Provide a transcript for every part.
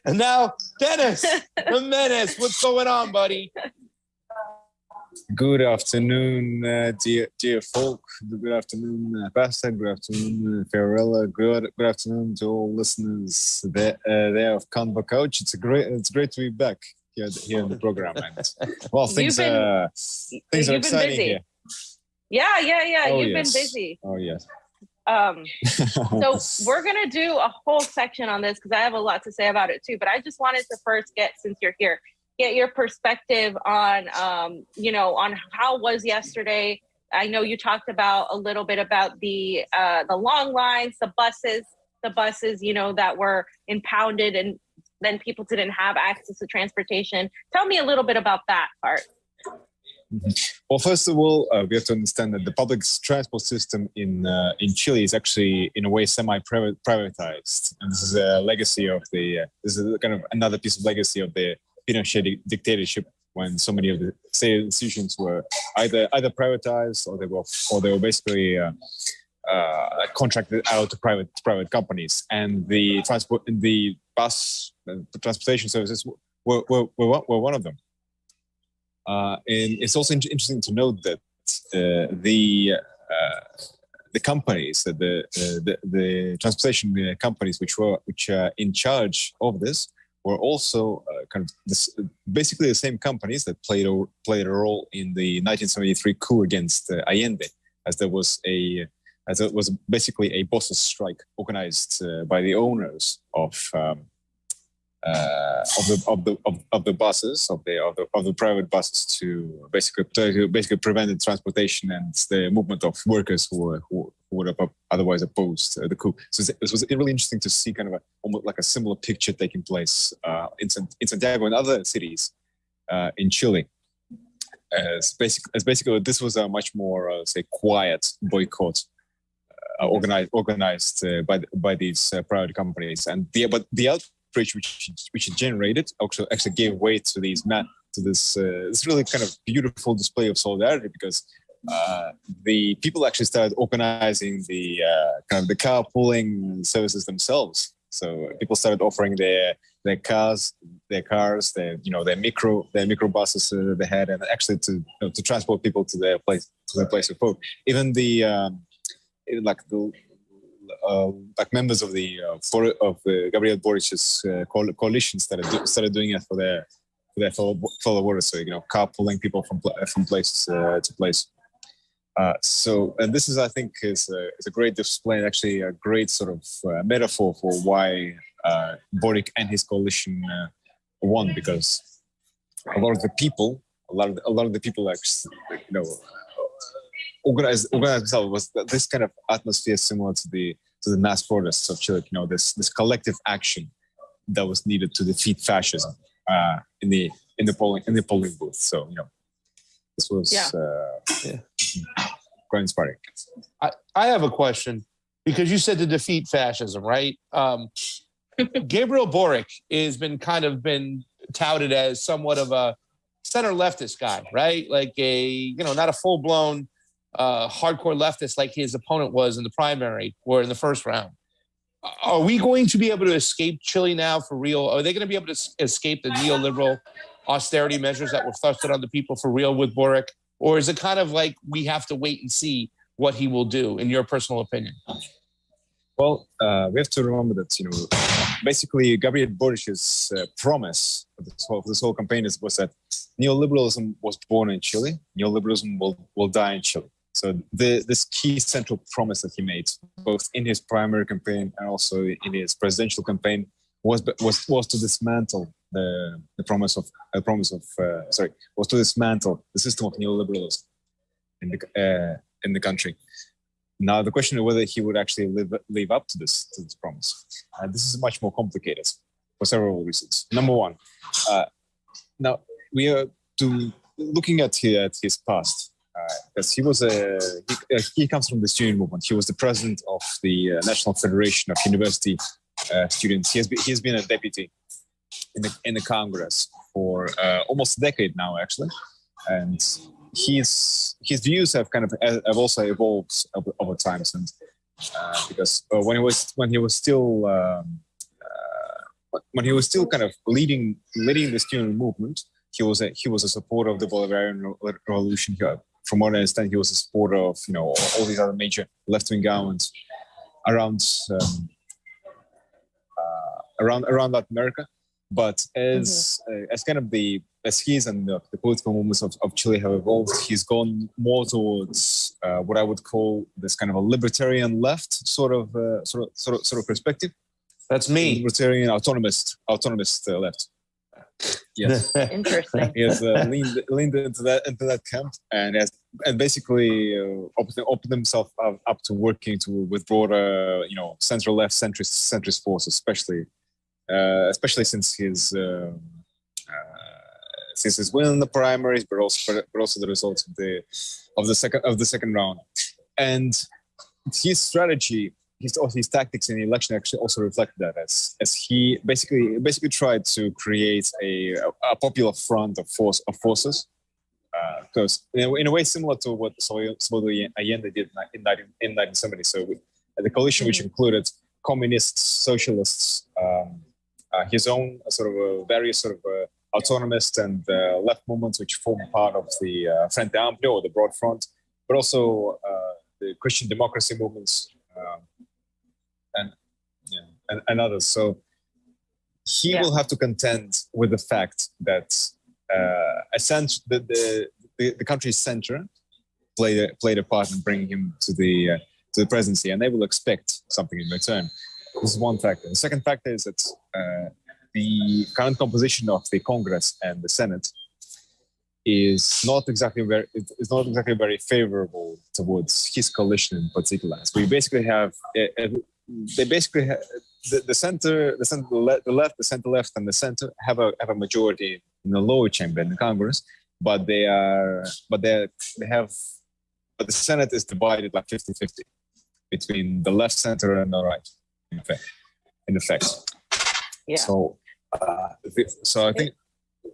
And now, Dennis, the menace. What's going on, buddy? Good afternoon, dear folk. Good afternoon, Pastor. Good afternoon, Fiorella. Good afternoon to all listeners there of Convo Couch. It's great to be back here in the program. And, well, things are exciting here. Yeah. Oh, You've yes. been busy. Oh yes. So we're gonna do a whole section on this because I have a lot to say about it too. But I just wanted to first since you're here, get your perspective on, on how was yesterday. I know you talked about a little bit about the long lines, the buses, that were impounded, and then people didn't have access to transportation. Tell me a little bit about that part. Well, first of all, we have to understand that the public transport system in Chile is actually, in a way, semi-privatized, and this is a legacy of this is kind of another piece of legacy of the Pinochet dictatorship, when so many of the state institutions were either privatized or they were basically contracted out to private companies, and the transportation services were one of them. And it's also interesting to note that the companies, the transportation companies, which are in charge of this, were also basically the same companies that played a role in the 1973 coup against Allende, as it was basically a bosses strike organized by the owners of the buses of the private buses to basically prevent the transportation and the movement of workers who would have otherwise opposed the coup. So it was really interesting to see kind of almost like a similar picture taking place in Santiago and other cities in Chile. As basically this was a much more quiet boycott organized by these private companies, and the outrage which it generated actually gave way to this really kind of beautiful display of solidarity, because the people actually started organizing the kind of the carpooling services themselves. So people started offering their cars, their microbuses they had, and actually to transport people to their place of vote. Even like members of the Gabriel Boric's coalition started doing it for their fellow voters. So carpooling people from place to place. And this is, I think, is a great display, actually a great sort of metaphor for why Boric and his coalition won, because a lot of the people actually, organized themselves. Was this kind of atmosphere similar to the mass protests of Chile? This collective action that was needed to defeat fascism in the polling booth. So this was quite inspiring. I have a question, because you said to defeat fascism, right? Gabriel Boric has been touted as somewhat of a center leftist guy, right? Like not a full blown hardcore leftist like his opponent was in the primary or in the first round. Are we going to be able to escape Chile now for real? Are they going to be able to escape the neoliberal austerity measures that were thrusted on the people for real with Boric? Or is it kind of like we have to wait and see what he will do, in your personal opinion? Well, we have to remember that, basically Gabriel Boric's promise for this whole campaign was that neoliberalism was born in Chile, neoliberalism will die in Chile. So this key central promise that he made, both in his primary campaign and also in his presidential campaign, was to dismantle was to dismantle the system of neoliberalism in the country. Now the question is whether he would actually live up to this promise. This is much more complicated for several reasons. Number one, now we are looking at his past, because he comes from the student movement. He was the president of the National Federation of University Students. He has been a deputy in the Congress for almost a decade now, actually, and his views have also evolved over time. And because when he was still when he was still kind of leading the student movement, he was a supporter of the Bolivarian Revolution. From what I understand, he was a supporter of all these other major left-wing governments around Latin America. But as he's and the political movements of Chile have evolved, he's gone more towards what I would call this kind of a libertarian left sort of perspective. That's me. Libertarian autonomist left. Yes, Interesting. he has leaned into that camp and basically opened himself up to working with broader, central left centrist forces, especially since his win in the primaries, but also the results of the second round, and his strategy. His tactics in the election actually also reflected that, as he basically tried to create a popular front of forces, because in a way similar to what Salvador Allende did in 1970. So the coalition, which included communists, socialists, his own various autonomist and left movements, which form part of the Frente Amplio or the Broad Front, but also the Christian democracy movements. And others. So he will have to contend with the fact that the country's center played a part in bringing him to the presidency, and they will expect something in return. This is one factor. The second factor is that the current composition of the Congress and the Senate is not exactly very favorable towards his coalition in particular. So we basically have the center, the left, the center left, and the center have a majority in the lower chamber in the Congress, but the Senate is divided like 50-50 between the left, center, and the right. In effect. Yeah. So I think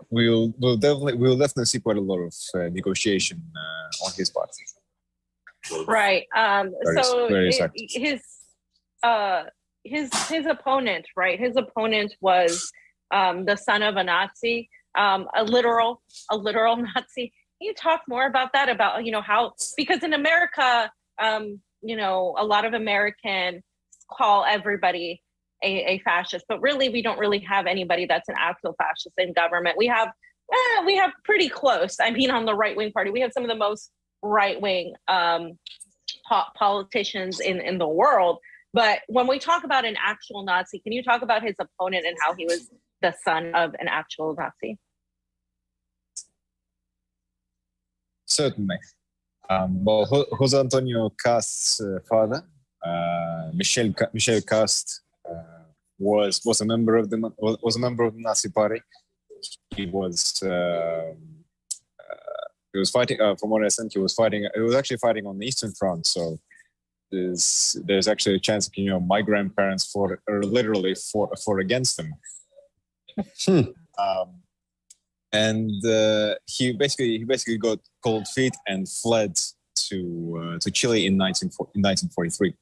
we'll definitely see quite a lot of negotiation on his part. Right. Very his opponent, right? His opponent was the son of a Nazi, a literal Nazi. Can you talk more about that? About how, because in America, a lot of Americans call everybody a fascist, but really we don't really have anybody that's an actual fascist in government. We have pretty close. I mean, on the right-wing party, we have some of the most right-wing politicians in the world. But when we talk about an actual Nazi, can you talk about his opponent and how he was the son of an actual Nazi? Certainly. Well, Jose Antonio Cast's father, Michel Cast, was a member of the Nazi Party. He was fighting. From what I understand, he was actually fighting on the Eastern Front. So there's actually a chance my grandparents fought against him. And he basically got cold feet and fled to Chile in 1943.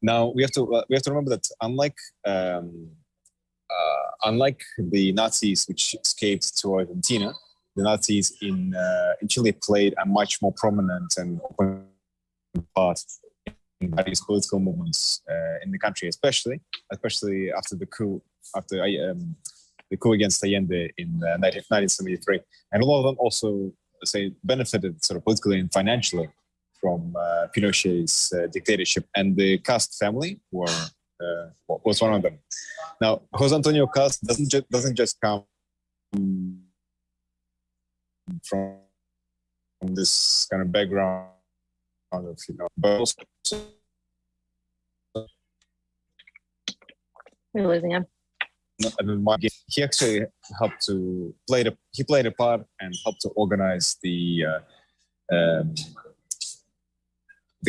Now we have to remember that unlike the Nazis which escaped to Argentina, the Nazis in Chile played a much more prominent and open part in various political movements in the country, especially after the coup against Allende in 1973, and a lot of them also benefited sort of politically and financially from Pinochet's dictatorship, and the Cast family was one of them. Now, Jose Antonio Cast doesn't just come from this kind of background of but also we're losing him. He actually helped to played a part and helped to organize the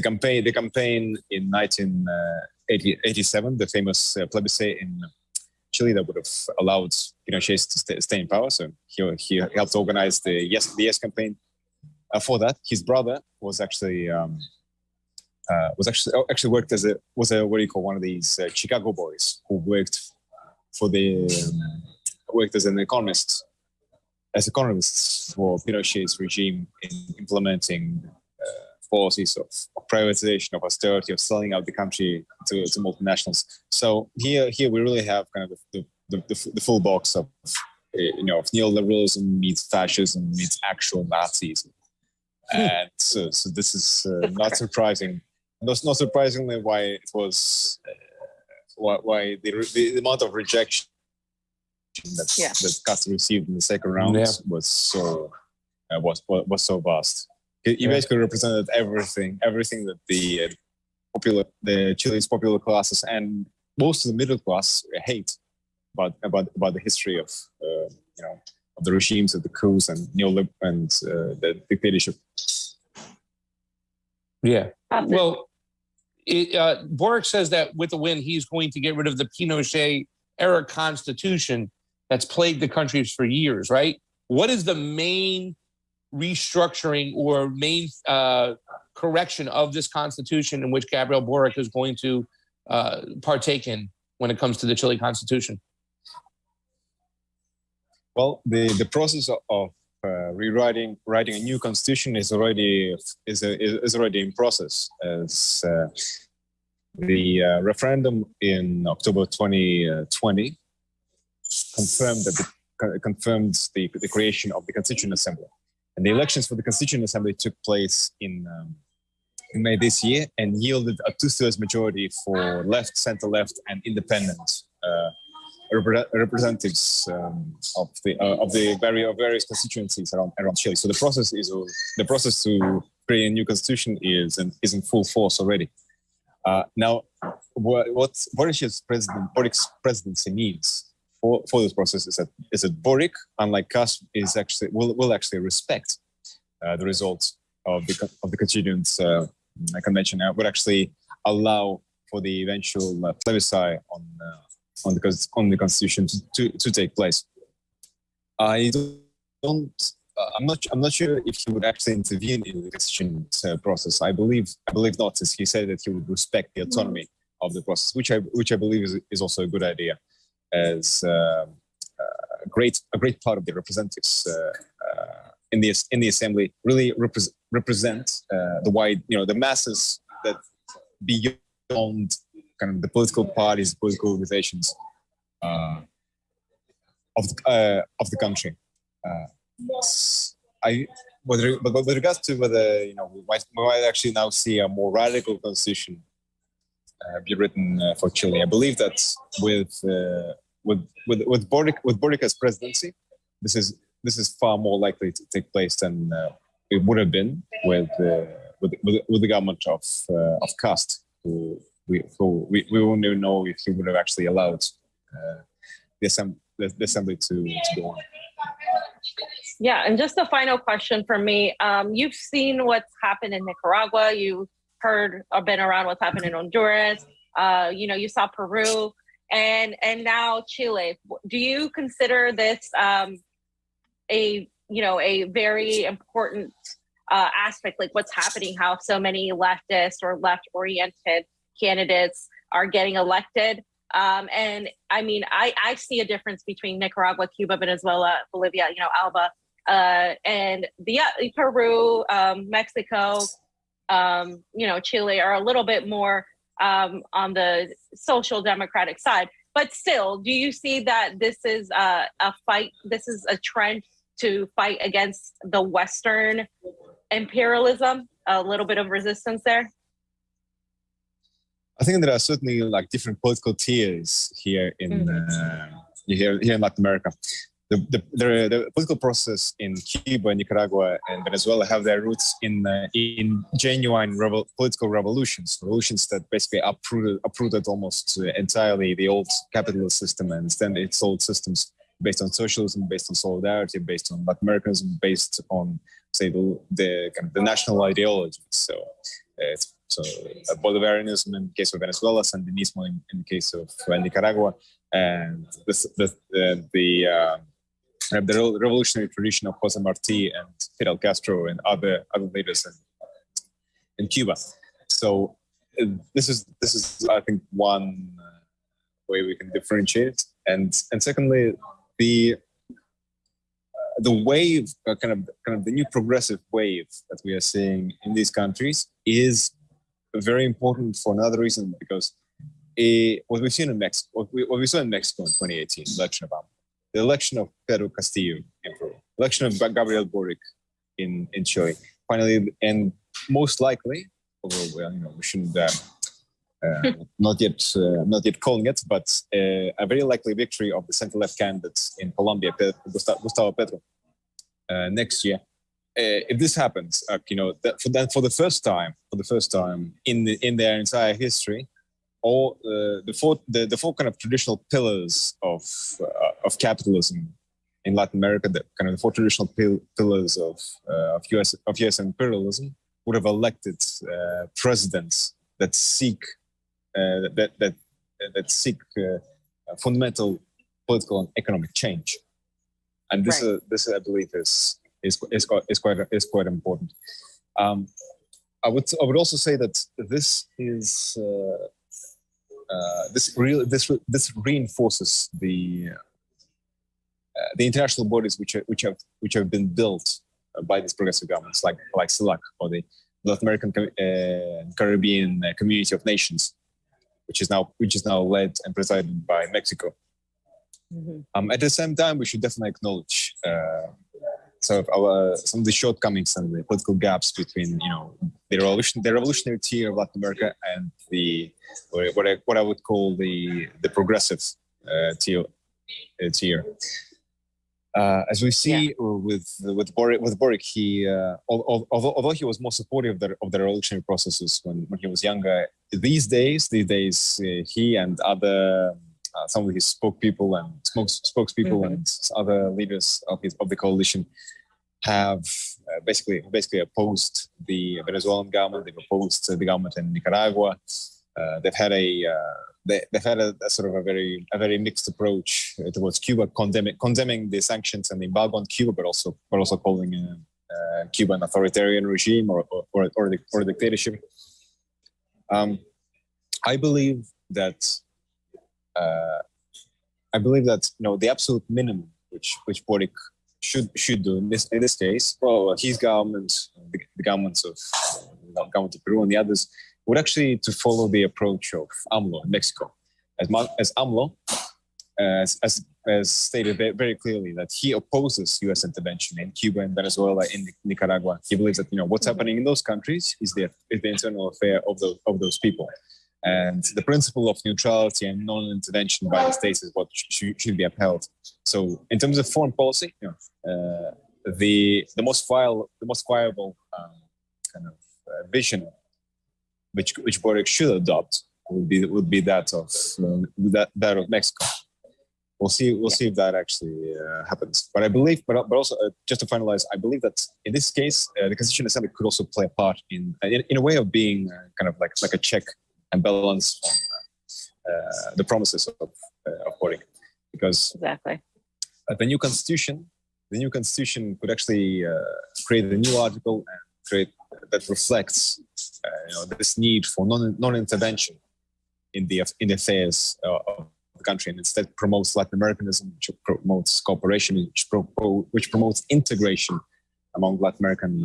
campaign in 1987, the famous plebiscite in Chile that would have allowed Pinochet to stay in power. So he helped organize the Yes campaign. For that, his brother was actually worked as one of these Chicago boys who worked worked as an economist, economists for Pinochet's regime in implementing policies of privatization, of austerity, of selling out the country to multinationals. So here we really have kind of the full box of of neoliberalism meets fascism meets actual Nazism. And so this is not surprising. Not surprisingly, why it was why the amount of rejection that Castro received in the second round was so vast. He basically represented everything that the Chile's popular classes and most of the middle class hate about the history of of the regimes, of the coups and the dictatorship. Yeah. Well, Boric says that with the win, he's going to get rid of the Pinochet era constitution that's plagued the country for years, right? What is the main restructuring or main correction of this constitution in which Gabriel Boric is going to partake in when it comes to the Chile constitution? Well, the process of writing a new constitution is already in process. As the referendum in October 2020 confirmed the creation of the Constituent Assembly, and the elections for the Constituent Assembly took place in May this year and yielded a 2/3 majority for left, center-left, and independent representatives of the various constituencies around Chile. So the process to create a new constitution is in full force already. Now, what Boric's presidency needs for this process is that Boric, unlike Castro, will actually respect the results of the Constituent Convention. Would actually allow for the eventual plebiscite on the constitution to take place. I'm not sure if he would actually intervene in the constitution process. I believe not, since he said that he would respect the autonomy of the process, which I believe is also a good idea, as a great part of the representatives in the assembly really represent the wide, the masses that beyond kind of the political parties, political organizations of the country. But with regards to whether we might actually now see a more radical constitution be written for Chile, I believe that with Boric as presidency, this is far more likely to take place than it would have been with the government of Cast, who we won't even know if he would have actually allowed the assembly to go on. Yeah, and just a final question for me. You've seen what's happened in Nicaragua. You heard or been around what's happened in Honduras. You saw Peru, and now Chile. Do you consider this a very important aspect, like what's happening, how so many leftist or left-oriented candidates are getting elected? And I mean, I see a difference between Nicaragua, Cuba, Venezuela, Bolivia, Alba, and Peru, Mexico, Chile are a little bit more on the social democratic side. But still, do you see that this is a fight? This is a trend to fight against the Western imperialism? A little bit of resistance there? I think there are certainly different political tiers here in here in Latin America. The political process in Cuba, Nicaragua, and Venezuela have their roots in genuine political revolutions that basically uprooted almost entirely the old capitalist system and then its old systems based on socialism, based on solidarity, based on Latin Americanism, based on, say, the kind of the national ideology. So Bolivarianism in the case of Venezuela, Sandinismo in the case of Nicaragua, and the revolutionary tradition of Jose Marti and Fidel Castro and other leaders in Cuba. So this is I think one way we can differentiate it. And secondly, the wave, kind of the new progressive wave that we are seeing in these countries is very important for another reason, because what we've seen in Mexico, what we saw in Mexico in 2018, election of Obama, the election of Pedro Castillo in Peru, election of Gabriel Boric in Chile, finally, and most likely, although we shouldn't not yet calling it, but a very likely victory of the center-left candidates in Colombia, Gustavo Petro, next year. If this happens, for the first time in their entire history, all the four kind of traditional pillars of capitalism in Latin America, the four traditional pillars of US imperialism, would have elected presidents that seek fundamental political and economic change, and this I believe is quite important. I would also say that this is this reinforces the international bodies which have been built by these progressive governments, like CELAC, or the North American Caribbean Community of Nations, which is now led and presided by Mexico. Mm-hmm. At the same time, we should definitely acknowledge some of the shortcomings and the political gaps between the revolutionary tier of Latin America and what I would call the progressive tier. As we see with Boric, he although he was more supportive of the revolutionary processes when he was younger, these days he and other some of his spokespeople and other leaders of the coalition have basically opposed the Venezuelan government. They've opposed the government in Nicaragua. They've had a sort of a very mixed approach towards Cuba, condemning the sanctions and the embargo on Cuba, but also calling Cuba an authoritarian regime or a dictatorship. I believe that the absolute minimum which Boric should do in this case, well, his government, the governments of Peru and the others, would actually to follow the approach of AMLO in Mexico, as AMLO as stated very clearly that he opposes U.S. intervention in Cuba and Venezuela, in Nicaragua. He believes that what's happening in those countries is the internal affair of those people, and the principle of neutrality and non-intervention by the states is what should be upheld. So, in terms of foreign policy, the most viable kind of vision which Boric should adopt would be that of Mexico. We'll see if that actually happens. But I believe, but also just to finalize, I believe that in this case, the Constitutional Assembly could also play a part in a way of being kind of like a check and balance on the promises of Boric, because exactly the new constitution could actually create a new article and create that reflects this need for non-intervention in the affairs of the country, and instead promotes Latin Americanism, which promotes cooperation, which promotes integration among Latin American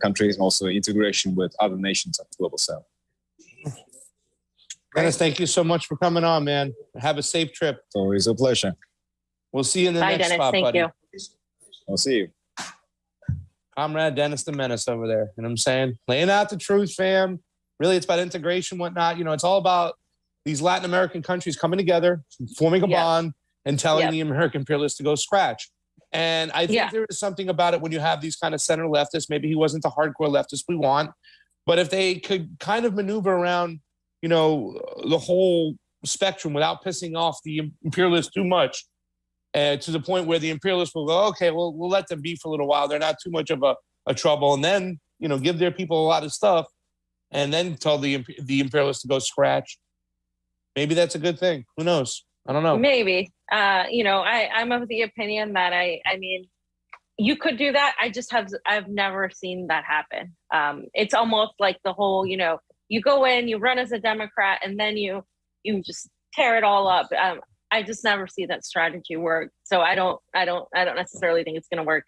countries, and also integration with other nations of the global south. Dennis, thank you so much for coming on, man. Have a safe trip. It's always a pleasure. We'll see you in the Bye, next Dennis. spot, Thank buddy. you. I'll see you. Comrade Dennis the Menace over there. You know what I'm saying? Laying out the truth, fam. Really, it's about integration, whatnot. It's all about these Latin American countries coming together, forming a bond, and telling the American imperialists to go scratch. And I think there is something about it when you have these kind of center leftists. Maybe he wasn't the hardcore leftist we want, but if they could kind of maneuver around, the whole spectrum without pissing off the imperialists too much, to the point where the imperialists will go, okay, well, we'll let them be for a little while. They're not too much of a trouble. And then, give their people a lot of stuff and then tell the imperialists to go scratch. Maybe that's a good thing. Who knows? I don't know. Maybe. I'm of the opinion that I mean, you could do that. I've never seen that happen. It's almost like the whole, you go in, you run as a Democrat, and then you just tear it all up. I just never see that strategy work. So I don't necessarily think it's going to work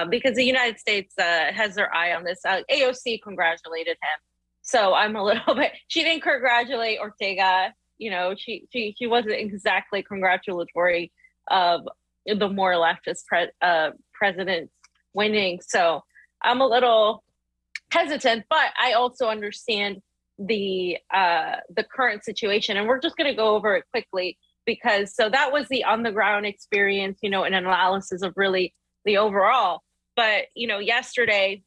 because the United States has their eye on this. AOC congratulated him, so I'm a little bit. She didn't congratulate Ortega. She wasn't exactly congratulatory of the more leftist president winning. So I'm a little hesitant, but I also understand the current situation, and we're just going to go over it quickly because that was the on the ground experience, an analysis of really the overall. But yesterday,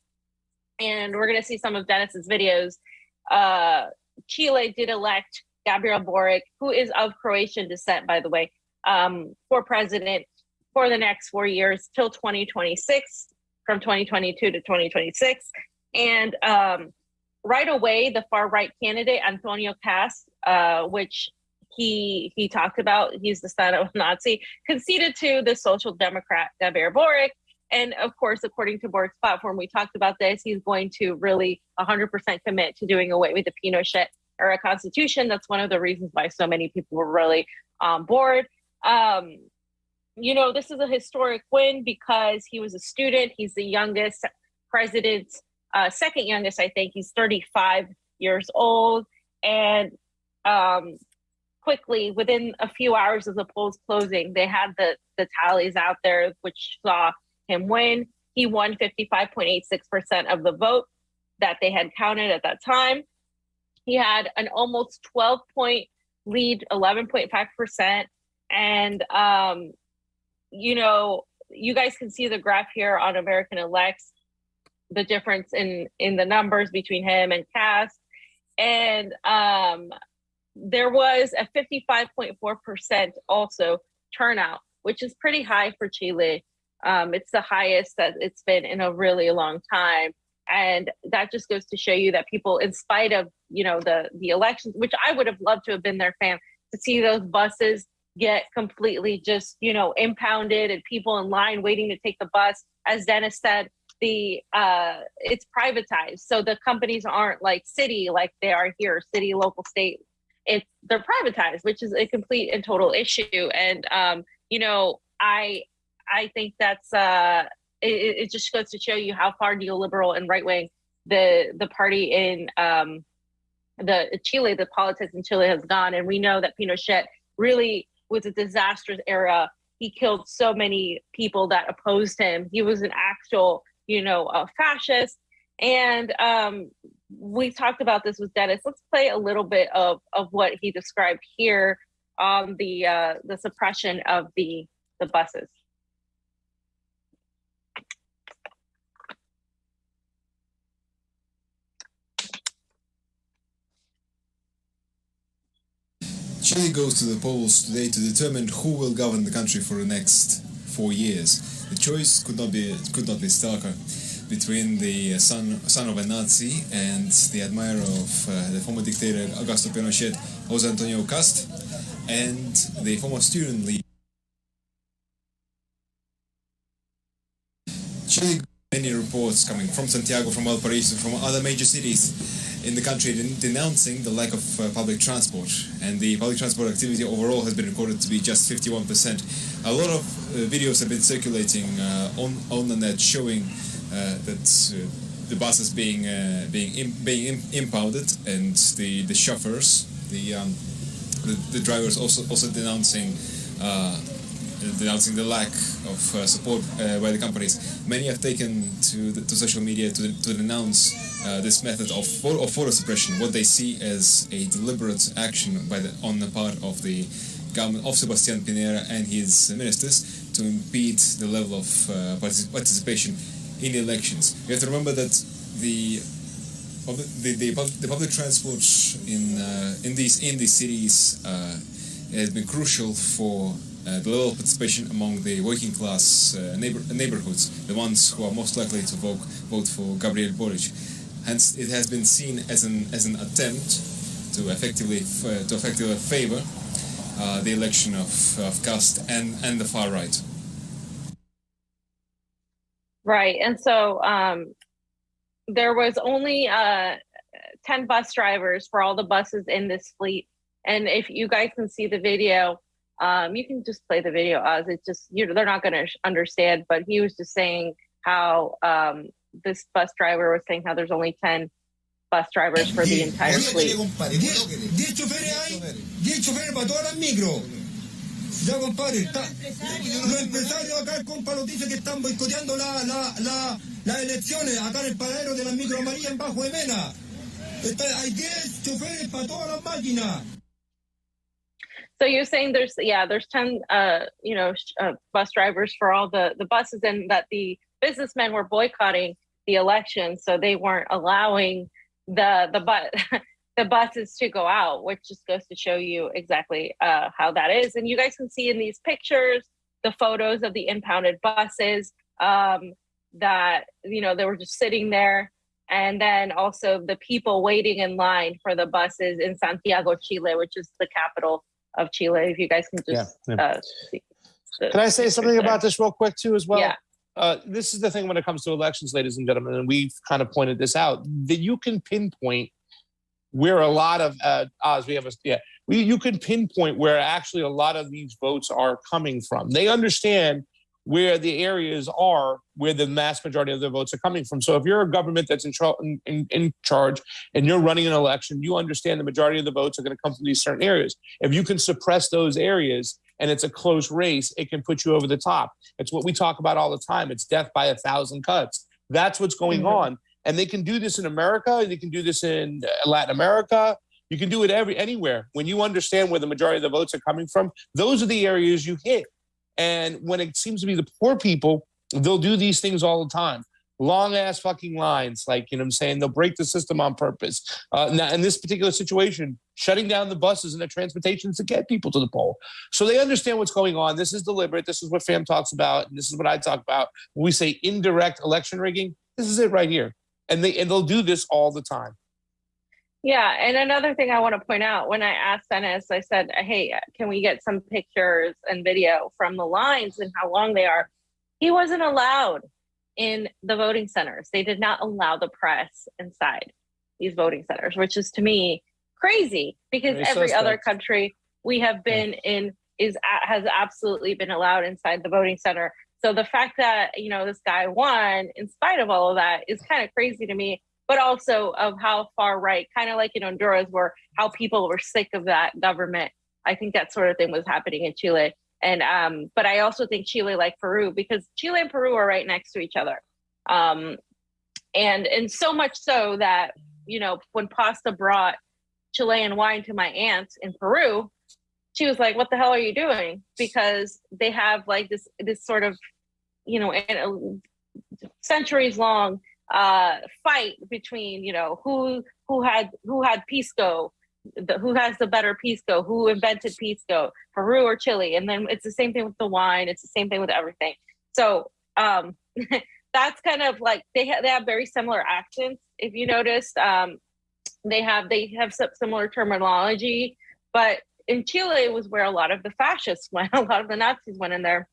and we're going to see some of Dennis's videos. Chile did elect Gabriel Boric, who is of Croatian descent, by the way, for president for the next 4 years till 2026, from 2022 to 2026. And right away, the far right candidate, Antonio Cast, which he talked about, he's the son of a Nazi, conceded to the social democrat, Gabriel Boric. And of course, according to Boric's platform, we talked about this, he's going to really 100% commit to doing away with the Pinochet era constitution. That's one of the reasons why so many people were really on board. This is a historic win because he was a student. He's the youngest president, second youngest, I think. He's 35 years old. And quickly, within a few hours of the polls closing, they had the tallies out there, which saw him win. He won 55.86% of the vote that they had counted at that time. He had an almost 12-point lead, 11.5%. And, you guys can see the graph here on American Elects, the difference in the numbers between him and Cast. And there was a 55.4% also turnout, which is pretty high for Chile. It's the highest that it's been in a really long time. And that just goes to show you that people, in spite of, the elections, which I would have loved to have been their fan, to see those buses get completely just, impounded and people in line waiting to take the bus. As Dennis said, it's privatized. So the companies aren't like city, like they are here, city, local, state. They're privatized, which is a complete and total issue. And, I think that's, it just goes to show you how far neoliberal and right wing the party in the politics in Chile has gone. And we know that Pinochet really was a disastrous era. He killed so many people that opposed him. He was an actual, a fascist. And we talked about this with Dennis. Let's play a little bit of what he described here on the suppression of the buses. Chile goes to the polls today to determine who will govern the country for the next 4 years. The choice could not be starker between the son of a Nazi and the admirer of the former dictator Augusto Pinochet, José Antonio Cast, and the former student leader. Chile, many reports coming from Santiago, from Valparaiso, from other major cities in the country denouncing the lack of public transport, and the public transport activity overall has been recorded to be just 51%. A lot of videos have been circulating on the net showing that the buses being impounded, and the chauffeurs, the drivers also denouncing the lack of support by the companies. Many have taken to social media to denounce this method of photo suppression, what they see as a deliberate action on the part of the government of Sebastián Pinera and his ministers to impede the level of participation in elections. You have to remember that the public transport in these cities has been crucial for the level of participation among the working class neighborhoods, the ones who are most likely to vote for Gabriel Boric. Hence, it has been seen as an attempt to effectively favor the election of Cast and the far right. Right, and so there was only 10 bus drivers for all the buses in this fleet. And if you guys can see the video, You can just play the video, Oz. It's just, they're not going to understand, but he was just saying how this bus driver was saying how there's only 10 bus drivers for the entire fleet. 10 choferes hay, 10 choferes para todas las micros. Ya, compadre, los empresarios acá, el compa nos dice que están boicoteando las elecciones acá en el paradero de las micro amarillas en Bajo de Mena. Hay 10 choferes para todas las máquinas. So you're saying there's 10 bus drivers for all the buses, and that the businessmen were boycotting the election, so they weren't allowing the buses to go out, which just goes to show you exactly how that is. And you guys can see in these pictures the photos of the impounded buses that they were just sitting there, and then also the people waiting in line for the buses in Santiago, Chile, which is the capital of Chile. If you guys can just see. Can I say something about this real quick too as well? Yeah. This is the thing when it comes to elections, ladies and gentlemen, and we've kind of pointed this out, that you can pinpoint where a lot of you can pinpoint where actually a lot of these votes are coming from. They understand where the areas are where the mass majority of the votes are coming from. So if you're a government that's in charge and you're running an election, you understand the majority of the votes are going to come from these certain areas. If you can suppress those areas and it's a close race, it can put you over the top. It's what we talk about all the time. It's death by 1,000 cuts. That's what's going on. And they can do this in America. They can do this in Latin America. You can do it anywhere. When you understand where the majority of the votes are coming from, those are the areas you hit. And when it seems to be the poor people, they'll do these things all the time. Long ass fucking lines, like, you know what I'm saying? They'll break the system on purpose. Now, in this particular situation, shutting down the buses and the transportation to get people to the poll. So they understand what's going on. This is deliberate. This is what FAM talks about. And this is what I talk about. When we say indirect election rigging, this is it right here. And they'll do this all the time. Yeah, and another thing I want to point out, when I asked Dennis, I said, hey, can we get some pictures and video from the lines and how long they are? He wasn't allowed in the voting centers. They did not allow the press inside these voting centers, which is, to me, crazy, because every other country we have been in has absolutely been allowed inside the voting center. So the fact that, this guy won in spite of all of that is kind of crazy to me, but also of how far right, kind of like in Honduras, where how people were sick of that government. I think that sort of thing was happening in Chile. And but I also think Chile, like Peru, because Chile and Peru are right next to each other. And so much so that, when Pasta brought Chilean wine to my aunt in Peru, she was like, what the hell are you doing? Because they have like this sort of, centuries long fight between, who had pisco, who has the better pisco, who invented pisco, Peru or Chile. And then it's the same thing with the wine. It's the same thing with everything. So that's kind of like, they have very similar accents. If you noticed, they have some similar terminology, but in Chile was where a lot of the fascists went, a lot of the Nazis went in there.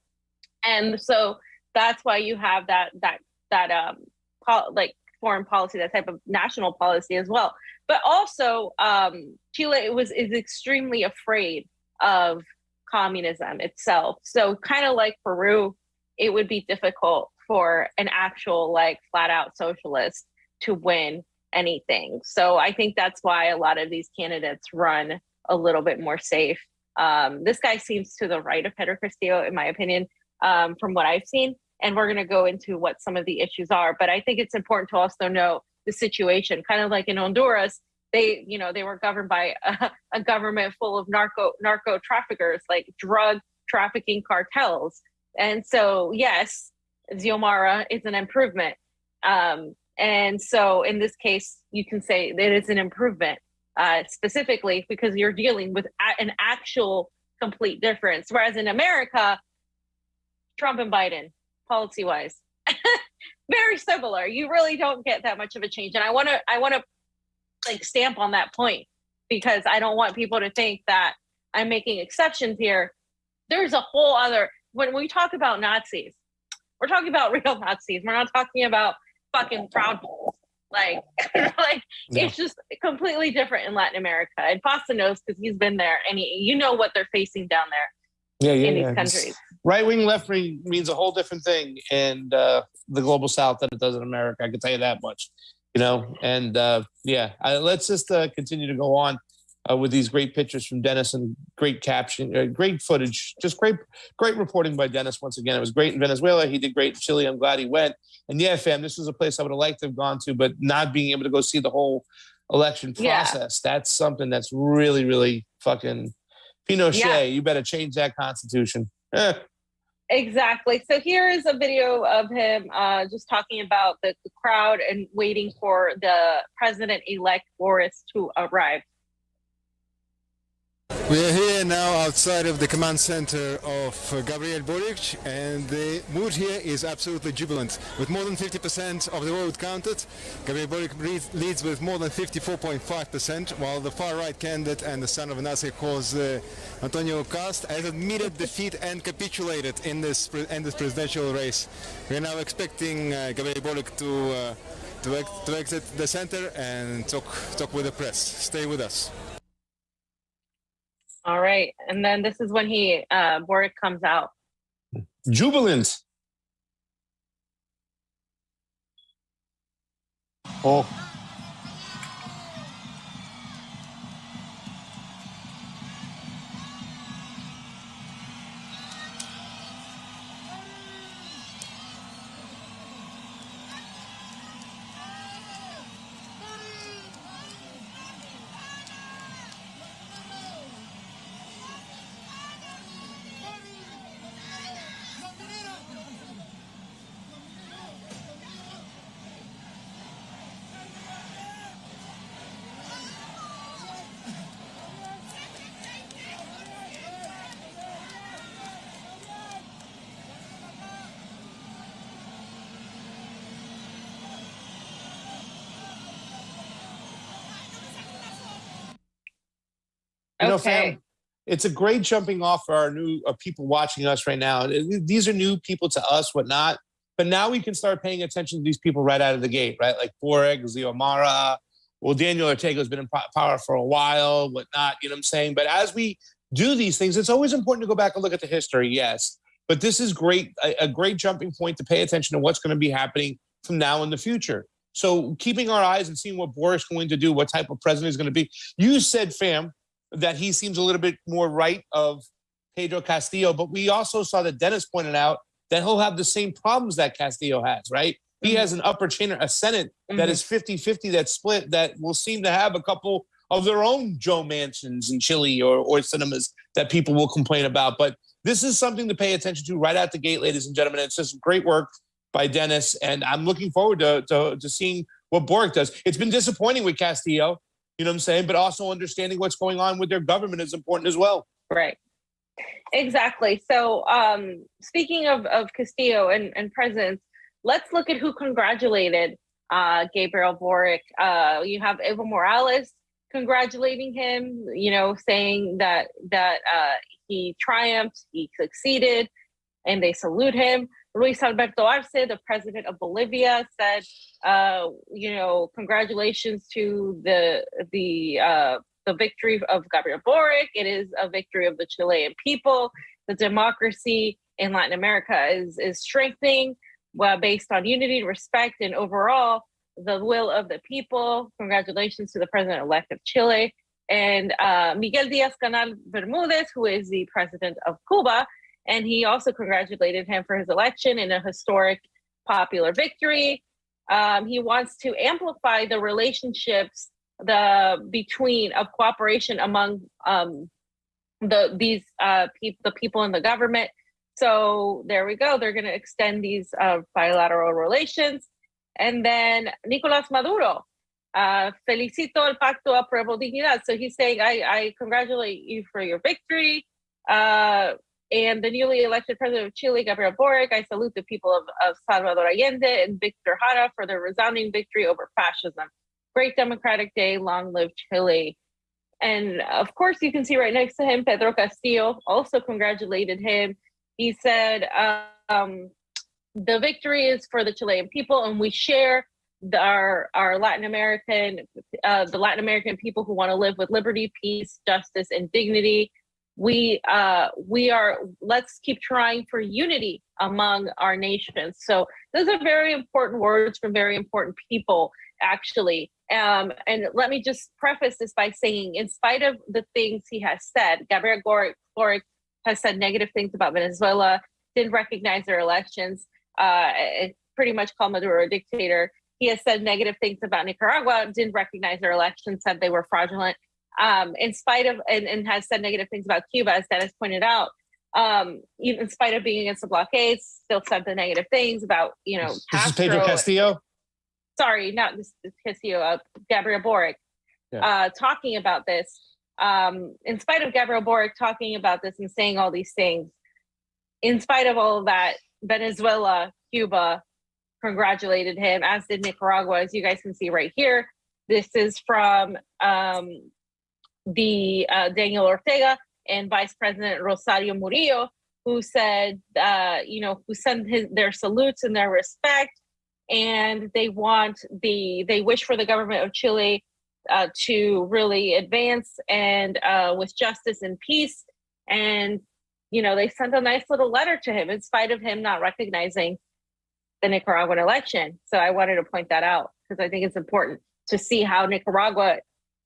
And so that's why you have that foreign policy, that type of national policy as well. But also, Chile is extremely afraid of communism itself. So kind of like Peru, it would be difficult for an actual flat out socialist to win anything. So I think that's why a lot of these candidates run a little bit more safe. This guy seems to the right of Pedro Castillo, in my opinion, from what I've seen. And we're going to go into what some of the issues are. But I think it's important to also know the situation, kind of like in Honduras. They were governed by a government full of narco traffickers, like drug trafficking cartels. And so, yes, Xiomara is an improvement. And so in this case, you can say that it's an improvement, specifically because you're dealing with an actual complete difference. Whereas in America, Trump and Biden, policy-wise, very similar. You really don't get that much of a change. And I want to stamp on that point, because I don't want people to think that I'm making exceptions here. There's a whole other, when we talk about Nazis, we're talking about real Nazis. We're not talking about fucking Proud Boys. It's just completely different in Latin America. And Pasta knows, because he's been there, and you know what they're facing down there. in these countries. Right wing, left wing means a whole different thing in the global South than it does in America. I can tell you that much, And let's just continue to go on with these great pictures from Dennis and great caption, great footage, just great reporting by Dennis. Once again, it was great in Venezuela. He did great in Chile. I'm glad he went. And yeah, fam, this was a place I would have liked to have gone to, but not being able to go see the whole election process. That's something that's really, really fucking Pinochet. You better change that constitution. Exactly. So here is a video of him just talking about the crowd and waiting for the president-elect Boris to arrive. We are here now outside of the command center of Gabriel Boric, and the mood here is absolutely jubilant. With more than 50% of the vote counted, Gabriel Boric leads with more than 54.5%, while the far-right candidate and the son of a Nazi Jose Antonio Cast has admitted defeat and capitulated in this presidential race. We are now expecting Gabriel Boric to exit the center and talk with the press. Stay with us. All right. And then this is when Boric comes out. Jubilant. Oh. Fam, it's a great jumping off for our new people watching us right now. These are new people to us, whatnot. But now we can start paying attention to these people right out of the gate, right? Like Boric, Ziomara. Well, Daniel Ortega's been in power for a while, whatnot. You know what I'm saying? But as we do these things, it's always important to go back and look at the history, yes. But this is great, a great jumping point to pay attention to what's going to be happening from now in the future. So keeping our eyes and seeing what Boris is going to do, what type of president he's going to be. You said, fam, that he seems a little bit more right of Pedro Castillo, but we also saw that Dennis pointed out that he'll have the same problems that Castillo has, right? Mm-hmm. He has an upper chamber, a Senate that is 50-50, that's split, that will seem to have a couple of their own Joe Mancins in Chile or cinemas that people will complain about. But this is something to pay attention to right out the gate, ladies and gentlemen. It's just great work by Dennis, and I'm looking forward to seeing what Boric does. It's been disappointing with Castillo, you know what I'm saying? But also understanding what's going on with their government is important as well. Right. Exactly. So speaking of Castillo and presidents, let's look at who congratulated Gabriel Boric. You have Evo Morales congratulating him, saying that he triumphed, he succeeded, and they salute him. Luis Alberto Arce, the president of Bolivia, said, congratulations to the victory of Gabriel Boric. It is a victory of the Chilean people. The democracy in Latin America is strengthening based on unity, respect, and overall the will of the people. Congratulations to the president-elect of Chile. And Miguel Díaz-Canel Bermúdez, who is the president of Cuba, and he also congratulated him for his election in a historic popular victory. He wants to amplify the relationships of cooperation among the people in the government. So there we go. They're going to extend these bilateral relations. And then Nicolás Maduro, felicito el pacto apruebo dignidad. So he's saying, I congratulate you for your victory. And the newly elected president of Chile, Gabriel Boric, I salute the people of Salvador Allende and Victor Jara for their resounding victory over fascism. Great democratic day, long live Chile. And of course, you can see right next to him, Pedro Castillo also congratulated him. He said, the victory is for the Chilean people, and we share our Latin American, the Latin American people who want to live with liberty, peace, justice, and dignity. let's keep trying for unity among our nations. So those are very important words from very important people, actually. And let me just preface this by saying, in spite of the things he has said, Gabriel Boric has said negative things about Venezuela, didn't recognize their elections, pretty much called Maduro a dictator. He has said negative things about Nicaragua, didn't recognize their elections, said they were fraudulent. In spite of, and has said negative things about Cuba, as Dennis pointed out, even in spite of being against the blockades, still said the negative things about, This Castro. is Pedro Castillo? Sorry, not this Castillo, Gabriel Boric, talking about this. In spite of Gabriel Boric talking about this and saying all these things, in spite of all of that, Venezuela, Cuba congratulated him, as did Nicaragua, as you guys can see right here. This is from Daniel Ortega and Vice President Rosario Murillo, who said, who sent their salutes and their respect, and they wish for the government of Chile to really advance and with justice and peace. And, they sent a nice little letter to him in spite of him not recognizing the Nicaraguan election. So I wanted to point that out because I think it's important to see how Nicaragua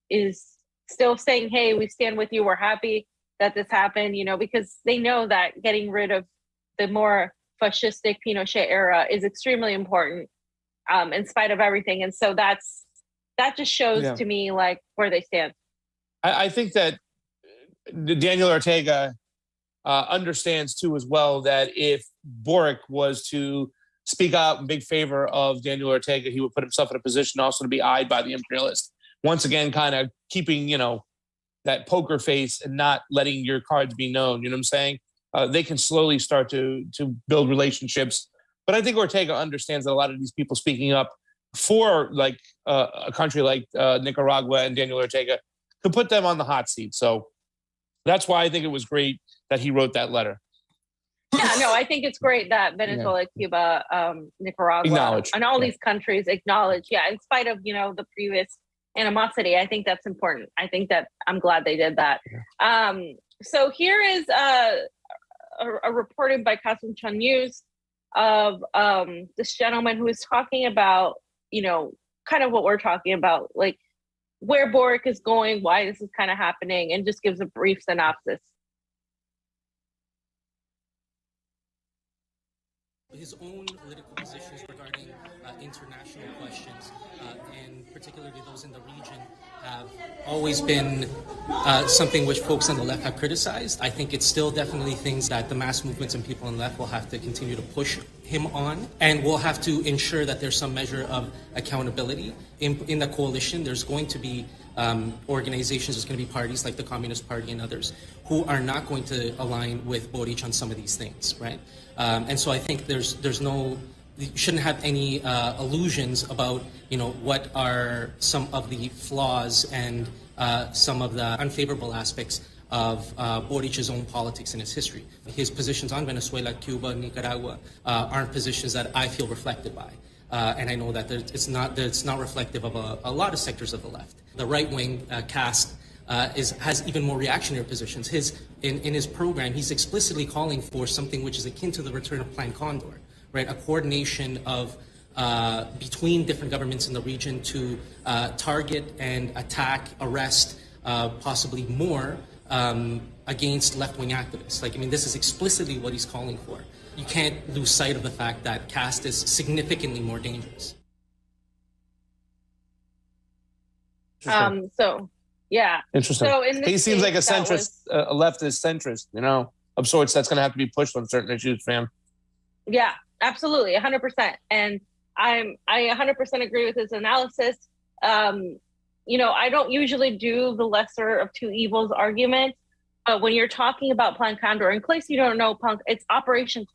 is still saying, hey, we stand with you. We're happy that this happened, because they know that getting rid of the more fascistic Pinochet era is extremely important in spite of everything. And so that just shows to me like where they stand. I think that Daniel Ortega understands too as well that if Boric was to speak out in big favor of Daniel Ortega, he would put himself in a position also to be eyed by the imperialists. Once again, kind of keeping, that poker face and not letting your cards be known. You know what I'm saying? They can slowly start to build relationships. But I think Ortega understands that a lot of these people speaking up for like a country like Nicaragua and Daniel Ortega could put them on the hot seat. So that's why I think it was great that he wrote that letter. Yeah, no, I think it's great that Venezuela, Cuba, Nicaragua, and all these countries acknowledge, in spite of, the previous animosity. I think that's important. I think that I'm glad they did that. So here is a reporting by Kasum Chun News of this gentleman who is talking about, kind of what we're talking about, like where Boric is going, why this is kind of happening, and just gives a brief synopsis. His own political positions regarding international questions, and particularly those in the region, have always been something which folks on the left have criticized. I think it's still definitely things that the mass movements and people on the left will have to continue to push him on, and we'll have to ensure that there's some measure of accountability. In the coalition, there's going to be organizations, there's going to be parties like the Communist Party and others who are not going to align with Boric on some of these things, right? And so I think there's no, you shouldn't have any illusions about, what are some of the flaws and some of the unfavorable aspects of Boric's own politics and his history. His positions on Venezuela, Cuba, Nicaragua aren't positions that I feel reflected by. And I know that it's not reflective of a lot of sectors of the left. The right-wing cast has even more reactionary positions. In his program, he's explicitly calling for something which is akin to the return of Plan Condor, right? A coordination of between different governments in the region to target and attack, arrest, possibly more against left-wing activists. This is explicitly what he's calling for. You can't lose sight of the fact that caste is significantly more dangerous. Interesting. So in this he seems like a centrist, a leftist centrist, of sorts that's going to have to be pushed on certain issues, fam. Yeah, absolutely, 100%. And I 100% agree with his analysis. I don't usually do the lesser of two evils argument, but when you're talking about Plan Condor, in case you don't know, it's Operation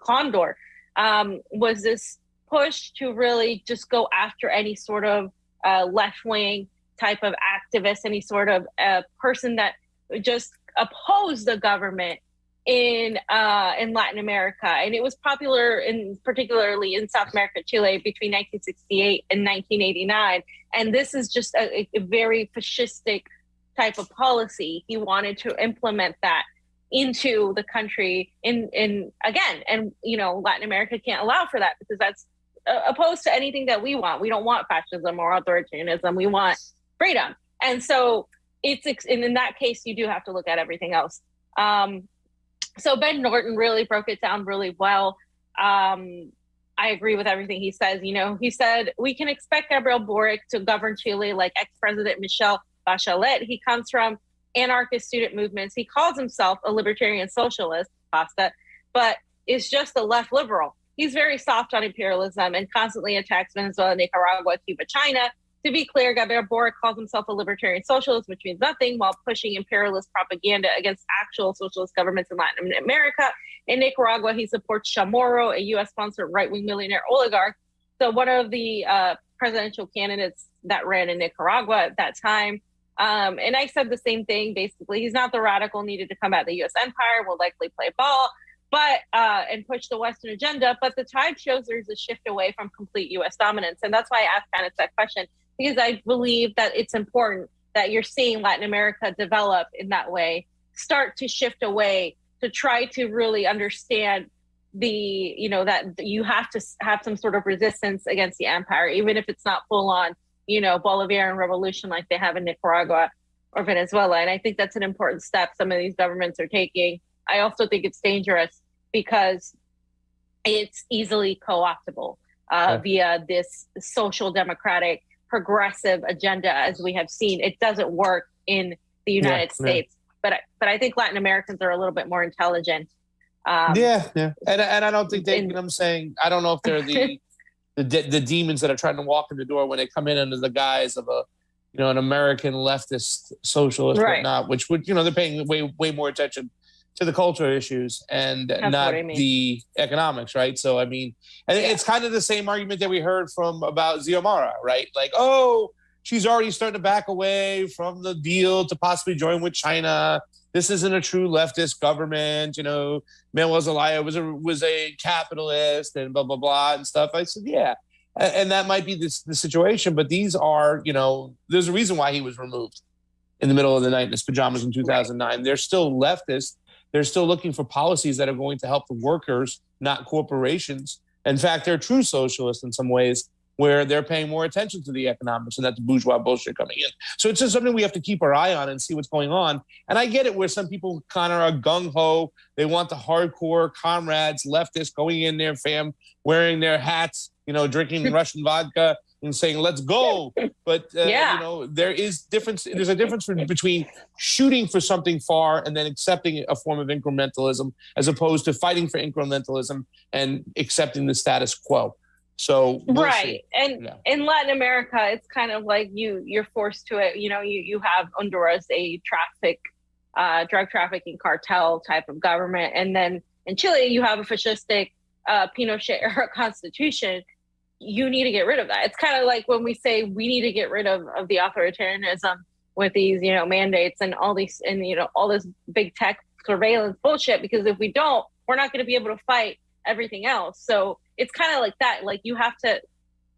Condor, was this push to really just go after any sort of left-wing type of activist, any sort of person that just opposed the government in Latin America. And it was popular particularly in South America, Chile, between 1968 and 1989. And this is just a very fascistic type of policy. He wanted to implement that into the country in again, and Latin America can't allow for that because that's opposed to anything that we want. We don't want fascism or authoritarianism. We want freedom. And so in that case, you do have to look at everything else. So Ben Norton really broke it down really well. I agree with everything he says. He said, we can expect Gabriel Boric to govern Chile like ex-president Michelle Bachelet. He comes from anarchist student movements. He calls himself a libertarian socialist, pasta, but is just a left liberal. He's very soft on imperialism and constantly attacks Venezuela, Nicaragua, Cuba, China. To be clear, Gabriel Boric calls himself a libertarian socialist, which means nothing, while pushing imperialist propaganda against actual socialist governments in Latin America. In Nicaragua, he supports Chamorro, a U.S.-sponsored right-wing millionaire oligarch. So one of the presidential candidates that ran in Nicaragua at that time. And I said the same thing, basically. He's not the radical needed to combat the U.S. empire, will likely play ball, but and push the Western agenda. But the tide shows there's a shift away from complete U.S. dominance. And that's why I asked Kenneth that question, because I believe that it's important that you're seeing Latin America develop in that way, start to shift away to try to really understand that you have to have some sort of resistance against the empire, even if it's not full on, Bolivarian revolution like they have in Nicaragua or Venezuela. And I think that's an important step some of these governments are taking. I also think it's dangerous because it's easily co-optable via this social democratic progressive agenda, as we have seen. It doesn't work in the United States, but I think Latin Americans are a little bit more intelligent. And I don't think I'm saying, I don't know if they're the demons that are trying to walk in the door when they come in under the guise of an American leftist socialist, right, whatnot, which would, they're paying way more attention to the cultural issues and not the economics, right? So, I mean, and it's kind of the same argument that we heard about Xiomara, right? Like, oh, she's already starting to back away from the deal to possibly join with China. This isn't a true leftist government, Manuel Zelaya was a capitalist and blah, blah, blah and stuff. I said, yeah. And that might be the situation, but these are, there's a reason why he was removed in the middle of the night in his pajamas in 2009. They're still leftists. They're still looking for policies that are going to help the workers, not corporations. In fact, they're true socialists in some ways, where they're paying more attention to the economics and that the bourgeois bullshit coming in. So it's just something we have to keep our eye on and see what's going on. And I get it where some people kind of are gung-ho. They want the hardcore comrades, leftists going in there, wearing their hats, drinking Russian vodka and saying, let's go. But, there is difference. There's a difference between shooting for something far and then accepting a form of incrementalism as opposed to fighting for incrementalism and accepting the status quo. So right. And in Latin America, it's kind of like you're forced to it. You have Honduras, a drug trafficking cartel type of government. And then in Chile, you have a fascistic Pinochet era constitution. You need to get rid of that. It's kind of like when we say we need to get rid of the authoritarianism with these, mandates and all these, and, all this big tech surveillance bullshit, because if we don't, we're not going to be able to fight everything else. So it's kind of like that. Like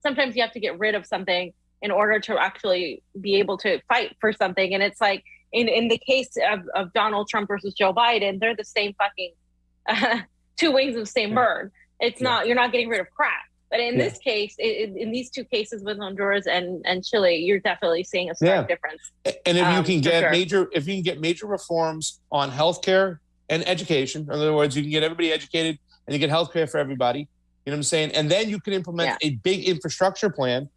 sometimes you have to get rid of something in order to actually be able to fight for something. And it's like in the case of Donald Trump versus Joe Biden, they're the same fucking two wings of the same bird. It's not, you're not getting rid of crap. But in this case, in these two cases with Honduras and Chile, you're definitely seeing a stark difference. And if you can get major reforms on healthcare and education, in other words, you can get everybody educated and you get healthcare for everybody. You know what I'm saying? And then you can implement a big infrastructure plan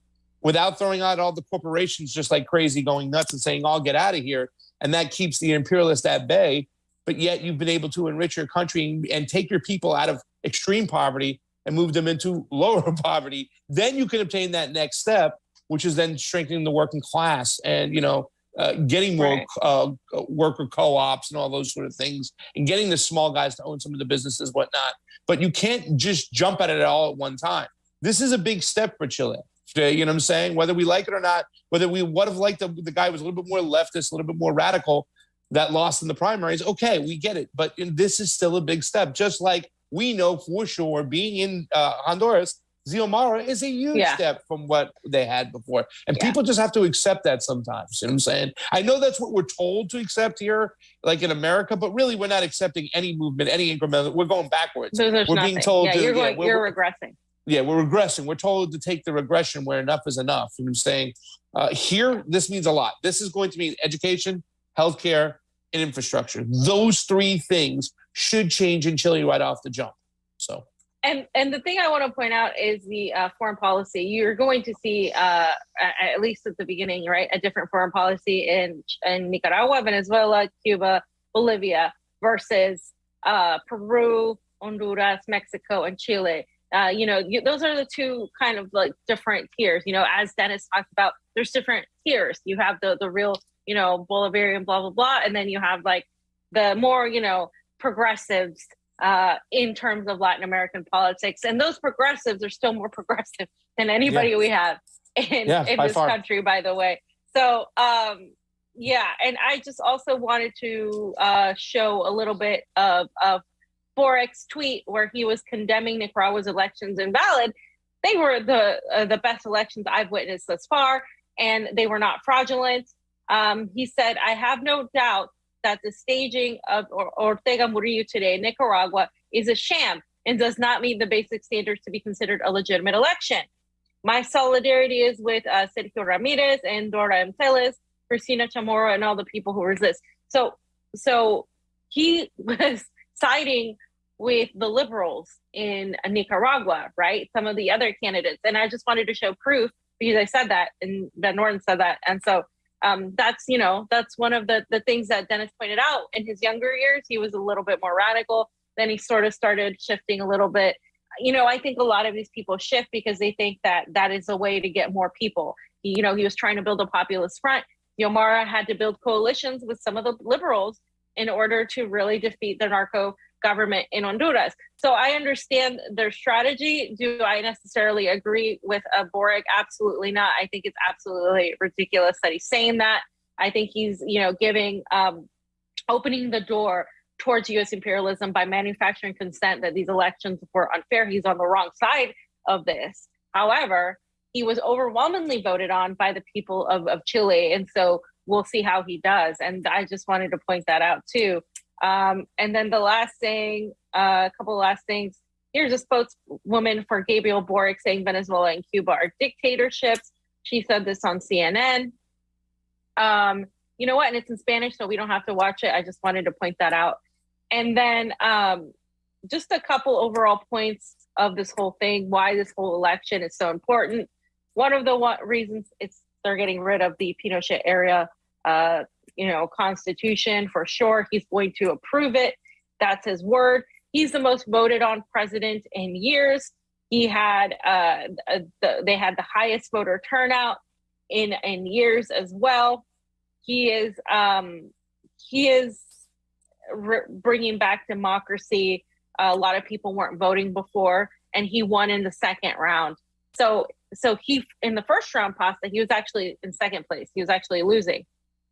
without throwing out all the corporations just like crazy, going nuts and saying, "I'll get out of here." And that keeps the imperialists at bay. But yet you've been able to enrich your country and take your people out of extreme poverty and move them into lower poverty. Then you can obtain that next step, which is then strengthening the working class and, getting more worker co-ops and all those sort of things, and getting the small guys to own some of the businesses, whatnot. But you can't just jump at it all at one time. This is a big step for Chile. You know what I'm saying? Whether we like it or not, whether we would have liked the guy who was a little bit more leftist, a little bit more radical, that lost in the primaries, okay, we get it. But this is still a big step. Just like we know for sure, being in Honduras, Xiomara is a huge step from what they had before. And people just have to accept that sometimes. You know what I'm saying? I know that's what we're told to accept here, like in America, but really we're not accepting any movement, any incremental. We're going backwards. There's we're nothing. being told you're we're regressing. Yeah, we're regressing. We're told to take the regression where enough is enough. And I'm saying here, this means a lot. This is going to mean education, healthcare, and infrastructure. Those three things should change in Chile right off the jump. So. And the thing I want to point out is the foreign policy. You're going to see, at least at the beginning, right, a different foreign policy in Nicaragua, Venezuela, Cuba, Bolivia versus Peru, Honduras, Mexico, and Chile. Those are the two kind of like different tiers. As Dennis talked about, there's different tiers. You have the real, Bolivarian, blah, blah, blah. And then you have like the more, progressives in terms of Latin American politics. And those progressives are still more progressive than anybody we have in this country, by the way. So, and I just also wanted to show a little bit of Boric's tweet where he was condemning Nicaragua's elections invalid. They were the best elections I've witnessed thus far, and they were not fraudulent. He said, I have no doubt that the staging of Ortega Murillo today in Nicaragua is a sham and does not meet the basic standards to be considered a legitimate election. My solidarity is with Sergio Ramirez and Dore Teles, Cristina Chamorro, and all the people who resist. So he was siding with the liberals in Nicaragua, right? Some of the other candidates. And I just wanted to show proof because I said that and Van Norton said that. And so that's one of the things that Dennis pointed out. In his younger years, he was a little bit more radical. Then he sort of started shifting a little bit. I think a lot of these people shift because they think that is a way to get more people. He was trying to build a populist front. Xiomara had to build coalitions with some of the liberals in order to really defeat the narco government in Honduras. So I understand their strategy. Do I necessarily agree with Boric? Absolutely not. I think it's absolutely ridiculous that he's saying that. I think he's, giving, opening the door towards U.S. imperialism by manufacturing consent that these elections were unfair. He's on the wrong side of this. However, he was overwhelmingly voted on by the people of Chile. And so we'll see how he does. And I just wanted to point that out too. And then the last thing, a couple of last things. Here's a spokeswoman for Gabriel Boric saying Venezuela and Cuba are dictatorships. She said this on CNN. You know what? And it's in Spanish, so we don't have to watch it. I just wanted to point that out. And then just a couple overall points of this whole thing, why this whole election is so important. One of the reasons they're getting rid of the Pinochet era constitution for sure. He's going to approve it. That's his word. He's the most voted on president in years. He had they had the highest voter turnout in years as well. He is bringing back democracy. A lot of people weren't voting before, and he won in the second round. So he in the first round pasta, he was actually in second place. He was actually losing.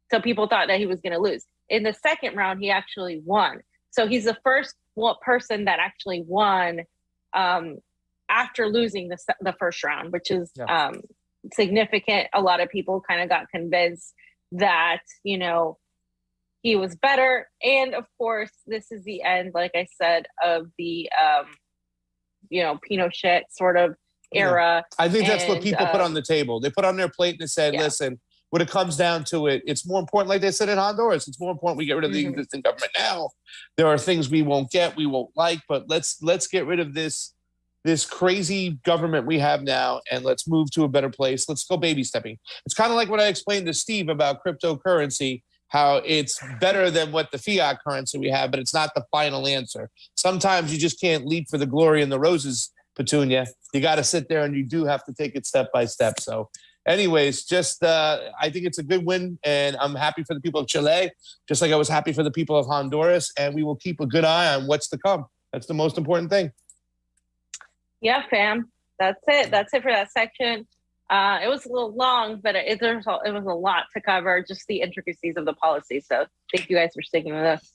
So people thought that he was going to lose. In the second round, he actually won. So he's the first person that actually won after losing the first round, which is significant. A lot of people kind of got convinced that, he was better. And of course, this is the end, like I said, of the, Pinochet sort of era. I think that's what people put on the table. They put on their plate and said, listen, when it comes down to it, it's more important, like they said in Honduras, it's more important we get rid of the existing government now. There are things we won't get, we won't like, but let's get rid of this crazy government we have now and let's move to a better place. Let's go baby stepping. It's kind of like what I explained to Steve about cryptocurrency, how it's better than what the fiat currency we have, but it's not the final answer. Sometimes you just can't leap for the glory and the roses, Petunia. You got to sit there and you do have to take it step by step. So anyways, just I think it's a good win, and I'm happy for the people of Chile, just like I was happy for the people of Honduras, and we will keep a good eye on what's to come. That's the most important thing. Yeah, fam. That's it. That's it for that section. It was a little long, but it was a lot to cover, just the intricacies of the policy. So thank you guys for sticking with us.